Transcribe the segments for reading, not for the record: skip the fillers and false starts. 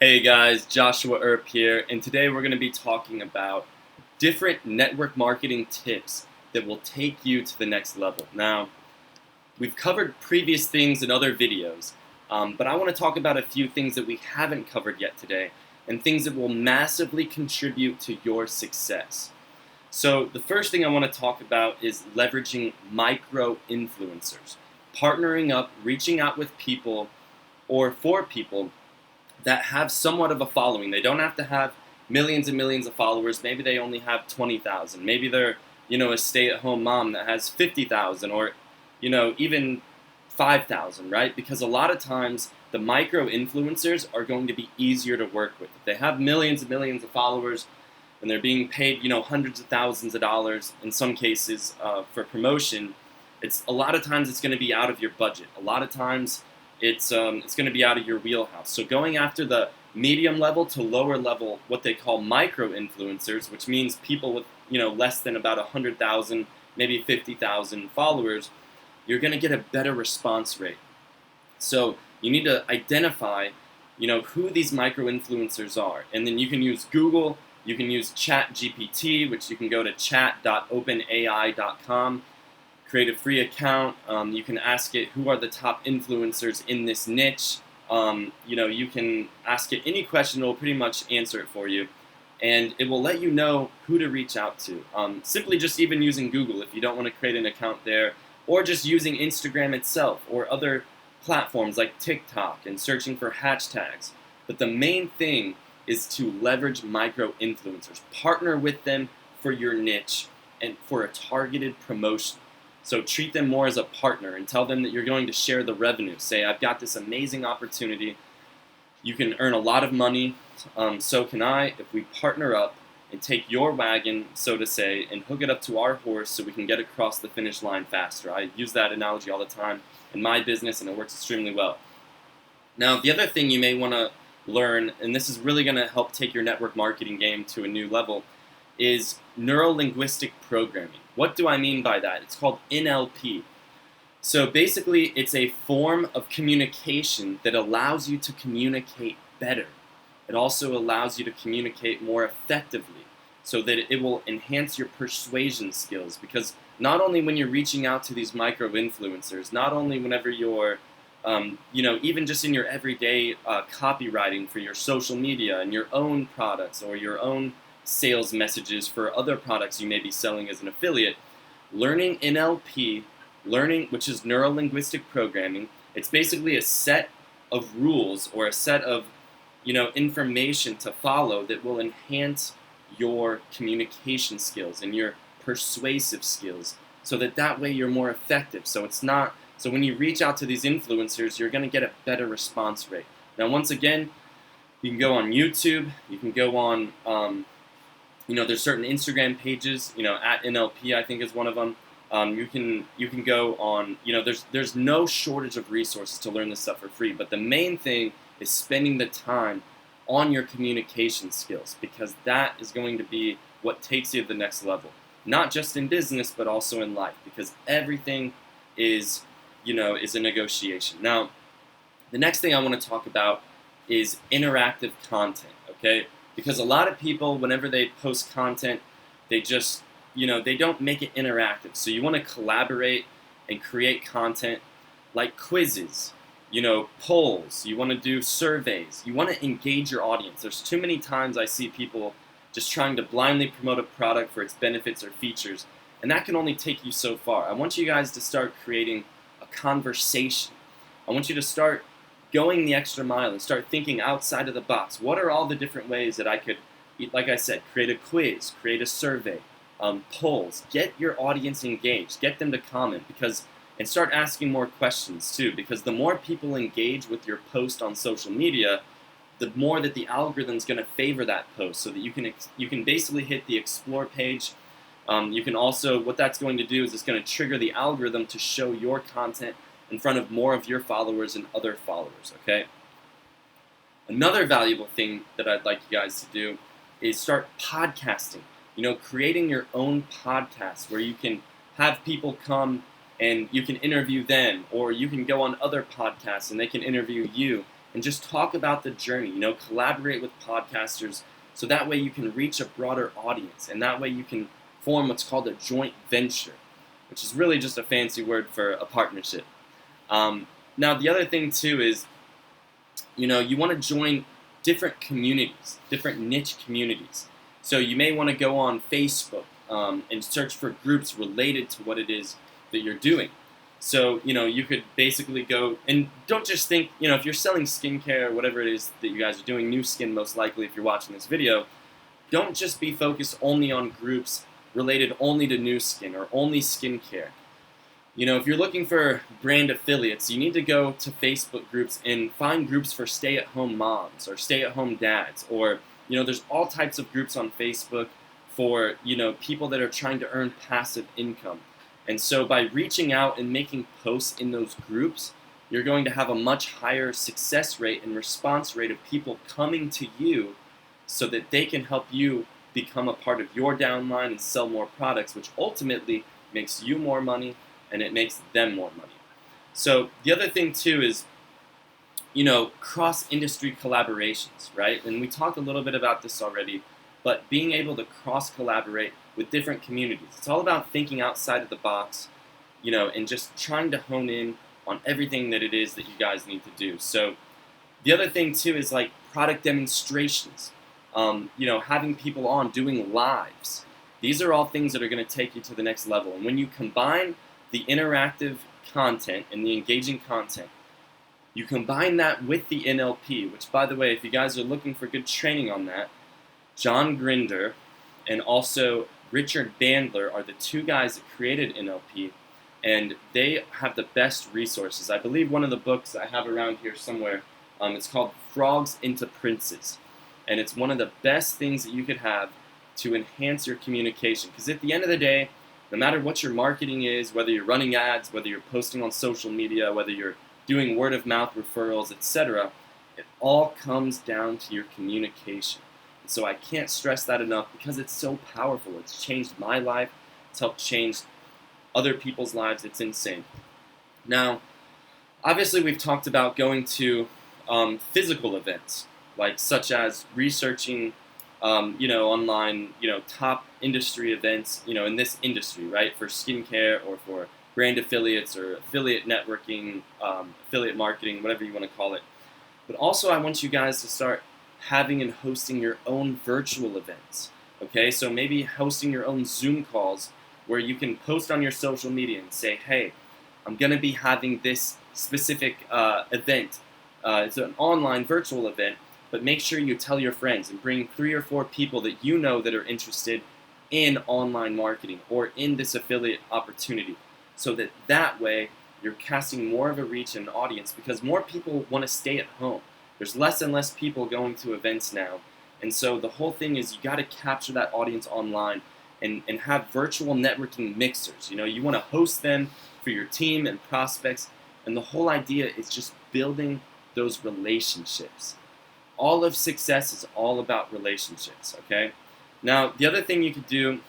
Hey guys, Joshua Earp here, and today we're going to be talking about different network marketing tips that will take you to the next level. Now, we've covered previous things in other videos, but I want to talk about a few things that we haven't covered yet today, and things that will massively contribute to your success. So, the first thing I want to talk about is leveraging micro influencers, partnering up, reaching out with people or for people that have somewhat of a following. They don't have to have millions and millions of followers. Maybe they only have 20,000. Maybe they're, a stay-at-home mom that has 50,000 or, even 5,000, right? Because a lot of times the micro influencers are going to be easier to work with. If they have millions and millions of followers and they're being paid, hundreds of thousands of dollars in some cases for promotion, it's a lot of times it's going to be out of your budget. A lot of times it's going to be out of your wheelhouse. So going after the medium level to lower level, what they call micro influencers, which means people with less than about 100,000, maybe 50,000 followers, you're going to get a better response rate. So you need to identify, who these micro influencers are, and then you can use Google, you can use ChatGPT, which you can go to chat.openai.com. Create a free account. You can ask it who are the top influencers in this niche. You can ask it any question; it will pretty much answer it for you, and it will let you know who to reach out to. Simply just even using Google if you don't want to create an account there, or just using Instagram itself or other platforms like TikTok and searching for hashtags. But the main thing is to leverage micro influencers. Partner with them for your niche and for a targeted promotion. So treat them more as a partner and tell them that you're going to share the revenue. Say, I've got this amazing opportunity. You can earn a lot of money. So can I if we partner up and take your wagon, so to say, and hook it up to our horse so we can get across the finish line faster. I use that analogy all the time in my business, and it works extremely well. Now, the other thing you may want to learn, and this is really going to help take your network marketing game to a new level, is neuro-linguistic programming. What do I mean by that? It's called NLP. So basically, it's a form of communication that allows you to communicate better. It also allows you to communicate more effectively so that it will enhance your persuasion skills. Because not only when you're reaching out to these micro-influencers, not only whenever you're, even just in your everyday copywriting for your social media and your own products or your own sales messages for other products you may be selling as an affiliate, learning NLP, which is neuro-linguistic programming, it's basically a set of rules or a set of information to follow that will enhance your communication skills and your persuasive skills so that way you're more effective. So when you reach out to these influencers, you're going to get a better response rate. Now, once again, you can go on YouTube, you can go on there's certain Instagram pages, at NLP, I think is one of them. You can go on, there's no shortage of resources to learn this stuff for free. But the main thing is spending the time on your communication skills, because that is going to be what takes you to the next level. Not just in business, but also in life, because everything is a negotiation. Now, the next thing I want to talk about is interactive content, okay? Because a lot of people, whenever they post content, they just, they don't make it interactive. So you want to collaborate and create content like quizzes, polls. You want to do surveys. You want to engage your audience. There's too many times I see people just trying to blindly promote a product for its benefits or features, and that can only take you so far. I want you guys to start creating a conversation. I want you to start going the extra mile and start thinking outside of the box. What are all the different ways that I could, like I said, create a quiz, create a survey, polls, get your audience engaged, get them to comment, and start asking more questions too, because the more people engage with your post on social media, the more that the algorithm's going to favor that post, so that you can basically hit the explore page. You can also, what that's going to do is it's going to trigger the algorithm to show your content in front of more of your followers and other followers, okay? Another valuable thing that I'd like you guys to do is start podcasting. Creating your own podcast where you can have people come and you can interview them, or you can go on other podcasts and they can interview you, and just talk about the journey. Collaborate with podcasters so that way you can reach a broader audience, and that way you can form what's called a joint venture, which is really just a fancy word for a partnership. Now, the other thing too is, you want to join different communities, different niche communities. So you may want to go on Facebook and search for groups related to what it is that you're doing. So, you could basically go, and don't just think, if you're selling skincare or whatever it is that you guys are doing, Nu Skin most likely if you're watching this video, don't just be focused only on groups related only to Nu Skin or only skincare. If you're looking for brand affiliates, you need to go to Facebook groups and find groups for stay-at-home moms or stay-at-home dads, or, there's all types of groups on Facebook for, people that are trying to earn passive income. And so by reaching out and making posts in those groups, you're going to have a much higher success rate and response rate of people coming to you so that they can help you become a part of your downline and sell more products, which ultimately makes you more money and it makes them more money. So the other thing too is, cross-industry collaborations, right? And we talked a little bit about this already, but being able to cross-collaborate with different communities. It's all about thinking outside of the box, and just trying to hone in on everything that it is that you guys need to do. So the other thing too is like product demonstrations, having people on doing lives. These are all things that are going to take you to the next level. And when you combine the interactive content and the engaging content, you combine that with the NLP, which, by the way, if you guys are looking for good training on that, John Grinder and also Richard Bandler are the two guys that created NLP, and they have the best resources. I believe one of the books I have around here somewhere, it's called Frogs into Princes, and it's one of the best things that you could have to enhance your communication, because at the end of the day, no matter what your marketing is, whether you're running ads, whether you're posting on social media, whether you're doing word-of-mouth referrals, etc., it all comes down to your communication. And so I can't stress that enough because it's so powerful. It's changed my life. It's helped change other people's lives. It's insane. Now, obviously we've talked about going to physical events, like such as researching online, top industry events, in this industry, right, for skincare or for brand affiliates or affiliate networking, affiliate marketing, whatever you want to call it. But also I want you guys to start having and hosting your own virtual events, okay? So maybe hosting your own Zoom calls where you can post on your social media and say, hey, I'm going to be having this specific event. It's an online virtual event, but make sure you tell your friends and bring 3 or 4 people that you know that are interested in online marketing or in this affiliate opportunity, so that way you're casting more of a reach and an audience, because more people want to stay at home. There's less and less people going to events now, and so the whole thing is you got to capture that audience online and have virtual networking mixers. You want to host them for your team and prospects, and the whole idea is just building those relationships. All of success is all about relationships, okay? Now, the other thing you could do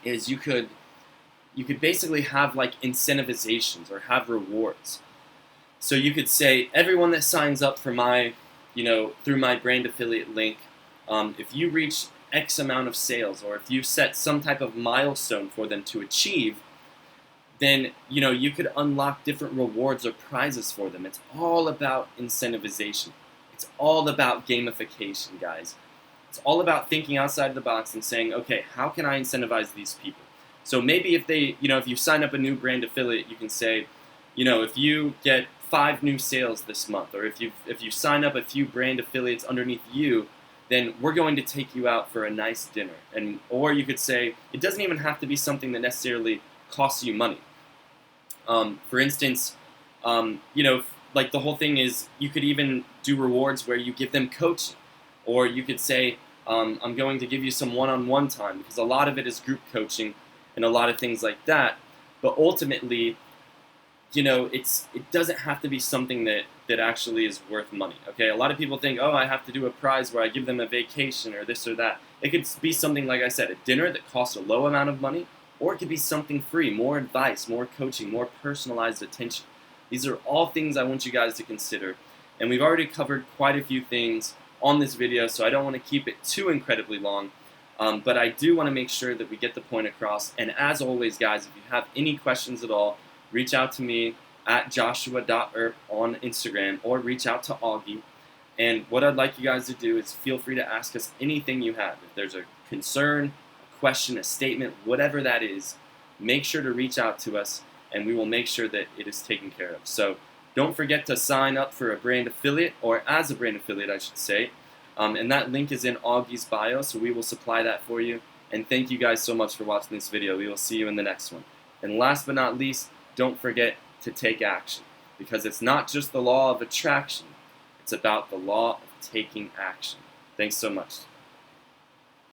is you could basically have like incentivizations or have rewards. So you could say, everyone that signs up for my, through my brand affiliate link, if you reach X amount of sales, or if you set some type of milestone for them to achieve, then, you could unlock different rewards or prizes for them. It's all about incentivization. It's all about gamification, guys. It's all about thinking outside the box and saying, okay, how can I incentivize these people? So maybe if they, if you sign up a new brand affiliate, you can say, if you get 5 new sales this month, or if you sign up a few brand affiliates underneath you, then we're going to take you out for a nice dinner. Or you could say, it doesn't even have to be something that necessarily costs you money. For instance, like the whole thing is, you could even do rewards where you give them coaching, or you could say, I'm going to give you some one-on-one time, because a lot of it is group coaching and a lot of things like that. But ultimately, it doesn't have to be something that actually is worth money. Okay, a lot of people think, oh, I have to do a prize where I give them a vacation or this or that. It could be something, like I said, a dinner that costs a low amount of money, or it could be something free, more advice, more coaching, more personalized attention. These are all things I want you guys to consider. And we've already covered quite a few things on this video, so I don't want to keep it too incredibly long. But I do want to make sure that we get the point across. And as always, guys, if you have any questions at all, reach out to me at joshua.earp on Instagram, or reach out to Augie. And what I'd like you guys to do is feel free to ask us anything you have. If there's a concern, a question, a statement, whatever that is, make sure to reach out to us, and we will make sure that it is taken care of. So don't forget to sign up for a brand affiliate, or as a brand affiliate, I should say. And that link is in Augie's bio, so we will supply that for you. And thank you guys so much for watching this video. We will see you in the next one. And last but not least, don't forget to take action, because it's not just the law of attraction, it's about the law of taking action. Thanks so much.